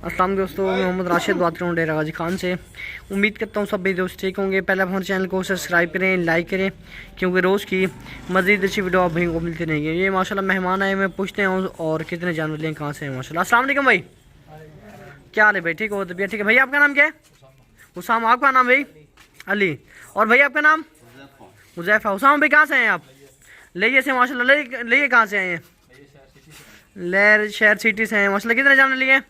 अस्सलाम दोस्तों, मैं मोहम्मद राशिद बात कर रहा हूँ डेरा गाजी खान से। उम्मीद करता हूँ सब भी दोस्त ठीक होंगे। पहले हमारे चैनल को सब्सक्राइब करें, लाइक करें, क्योंकि रोज़ की मज़ीद अच्छी वीडियो आप भाई को मिलती रहेंगी। ये माशाल्लाह मेहमान आए, मैं पूछते हैं और कितने जानवर लें, कहाँ से हैं माशाल्लाह। अस्सलाम वालेकुम भाई, क्या हाल है भाई? ठीक हो? तबीयत ठीक है? भाई आपका नाम क्या है? हुसाम। आपका नाम भाई? अली। और भाई आपका नाम? हुज़ैफ़ा। हुसाम भाई कहाँ से हैं आप? ले से माशाल्लाह। ले कहाँ से आए हैं? लहर शहर सिटी से हैं माशाल्लाह। कितने जानवर लिए?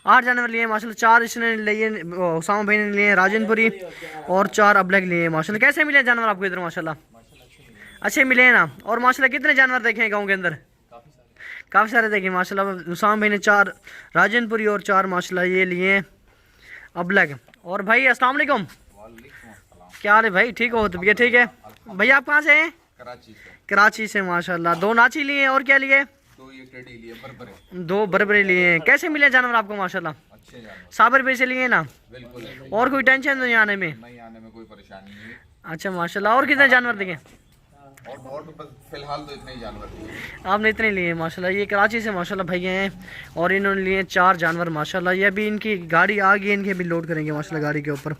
8 जानवर लिए माशाल्लाह। 4 इसने लिए, उसामा भाई ने लिए राजनपुरी, और 4 अबलग लिए माशाल्लाह। कैसे मिले जानवर आपको इधर माशाल्लाह? अच्छे मिले हैं ना। और माशाल्लाह कितने जानवर देखे हैं गाँव के अंदर? काफ़ी सारे देखे माशाल्लाह। उसामा भाई ने 4 राजनपुरी और 4 माशाल्लाह ये लिए अबलग। और भाई अस्सलाम वालेकुम, क्या हाल है भाई? ठीक हो? तबीयत ठीक है? भाई आप कहाँ से हैं? कराची से माशाल्लाह। 2 नाची लिए और क्या लिए? 2 बरबरे लिए हैं। कैसे मिले जानवर आपको माशाल्लाह? अच्छे जानवर, साबर पे से लिए ना? बिल्कुल। और कोई टेंशन नहीं आने में? नहीं आने में कोई परेशानी नहीं है। अच्छा माशाल्लाह। और कितने जानवर दिखे? और तो बस फिलहाल तो इतने ही जानवर दिए। आपने इतने लिए माशाल्लाह। ये कराची से माशाल्लाह भाई हैं, और इन्होंने लिए 4 जानवर माशाल्लाह। ये अभी इनकी गाड़ी आ गई, इनके भी लोड करेंगे माशाल्लाह गाड़ी के ऊपर।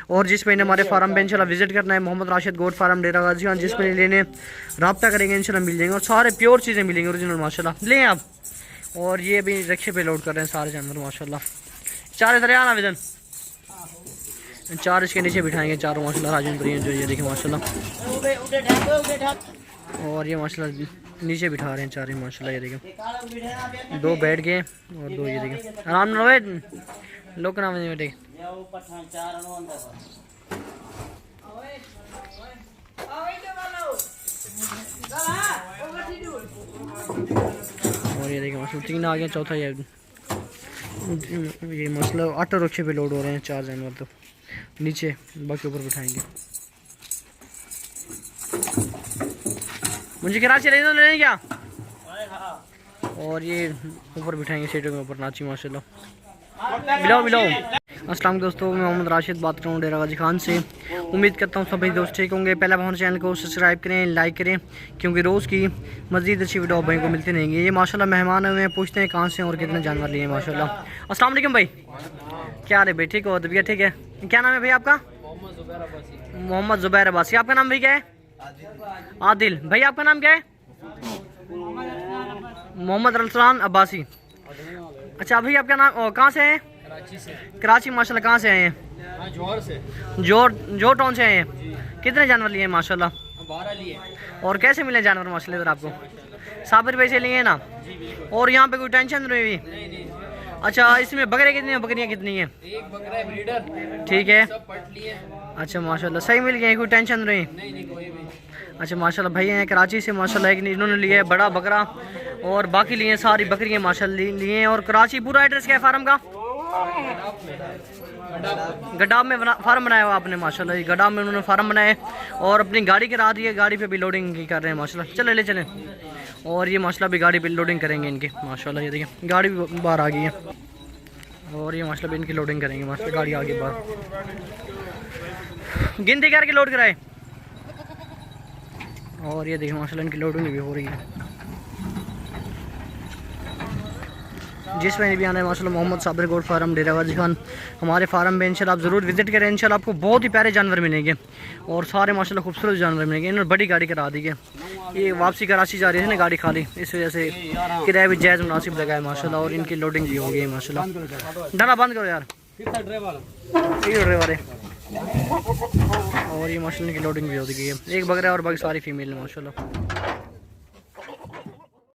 और जिस पे हमारे फार्म पे इंशाल्लाह विजिट करना है, मोहम्मद राशिद गोट फार्म डेरा गाजी खान, जिस पे लेने रब्ता करेंगे इंशाल्लाह मिल जाएंगे, और सारे प्योर चीज़ें मिलेंगी ओरिजिनल माशाल्लाह। लें आप। और ये भी रिक्शे पे लोड कर रहे हैं सारे जानवर माशाल्लाह। 4 इधर आना विजन, 4 इसके नीचे बिठाएंगे चारों माशाल्लाह राजनपुरी जो ये देखिए माशाल्लाह। और ये माशाल्लाह नीचे बिठा रहे हैं 4 ही माशाल्लाह। ये देखिए 2 बैठ गए और 2 ये देखिए आराम ना लोग नाम बेटे। और ये देखिए माशाल्लाह 3 आ गए, चौथा ये मसला 8 रिक्शे पे लोड हो रहे हैं 4 जानवर, तो नीचे बाकी ऊपर बिठाएंगे। मुझे कराची ले लें क्या? और ये ऊपर बिठाएंगे सीटों के ऊपर नाची माशाल्लाह। बिलाओ। अस्सलाम दोस्तों, मैं मोहम्मद राशिद बात कर रहा हूँ डेरा गाजी खान से। उम्मीद करता हूँ सभी दोस्त ठीक होंगे। पहले हमारे चैनल को सब्सक्राइब करें, लाइक करें, क्योंकि रोज़ की मज़ीद अच्छी वीडियो भाई को मिलती रहेंगी। ये माशाल्लाह मेहमान हुए हैं, पूछते हैं कहाँ से और कितने जानवर लिए माशाल्लाह। अस्सलाम वालेकुम भाई, क्या हाल है भाई? ठीक हो? तबीयत ठीक है? क्या नाम है भाई आपका? मोहम्मद ज़ुबैर अब्बासी। आपका नाम भाई क्या है? आदिल। भाई आपका नाम क्या है? मोहम्मद रसलान अब्बासी। अच्छा भाई आपका नाम कहाँ से है? कराची माशाल्लाह। कहाँ से आए हैं? जोर टाउन से आए हैं। कितने जानवर लिए हैं माशाल्लाह? 12 लिए। और कैसे मिले जानवर माशाल्लाह इधर आपको? साबिर पैसे लिए हैं ना? और यहाँ पे कोई टेंशन नहीं हुई? अच्छा, इसमें बकरे कितनी हैं, बकरियाँ कितनी हैं? एक बकरा है ब्रीडर, ठीक है। सब पट लिए। अच्छा माशाल्लाह सही मिल गए, कोई टेंशन नहीं? नहीं कोई भी। अच्छा माशाल्लाह भाई हैं कराची से माशाल्लाह। एक इन्होंने लिया है बड़ा बकरा, और बाकी लिए सारी बकरियाँ माशाल्लाह लिए हैं। और कराची पूरा एड्रेस क्या है फार्म का? गडाब में फार्म बनाया हुआ आपने माशाल्लाह। गडाब में उन्होंने फार्म बनाए और अपनी गाड़ी करा दी है। गाड़ी पे भी लोडिंग कर रहे हैं माशाल्लाह। चले ले चलें। और ये माशाल्लाह भी गाड़ी पे लोडिंग करेंगे इनकी माशाल्लाह। ये देखिए गाड़ी भी बाहर आ गई है, और ये माशाल्लाह भी इनकी लोडिंग करेंगे माशाल्लाह। गाड़ी आगे बाहर गिनती करके लोड कराए। और ये देखिए माशाल्लाह इनकी लोडिंग भी हो रही है। जिस में भी आना है माशाल्लाह मोहम्मद साबिर गोट फार्म डेरा गाजी खान, हमारे फार्म में इंशाल्लाह आप ज़रूर विजिट करें। इंशाल्लाह आपको बहुत ही प्यारे जानवर मिलेंगे, और सारे माशाल्लाह खूबसूरत जानवर मिलेंगे। इन्होंने बड़ी गाड़ी करा दी है। ये वापसी कराची जा रही है ना गाड़ी खाली, इस वजह से किराया भी जायज़ मुनासिब लगा है माशाल्लाह। और इनकी लोडिंग भी हो गई है माशाल्लाह। डाला बंद करो यार, ये ड्राइवर है। और ये माशाल्लाह इनकी लोडिंग भी हो गई है। एक बकरा और बाकी सारी फीमेल है माशाल्लाह।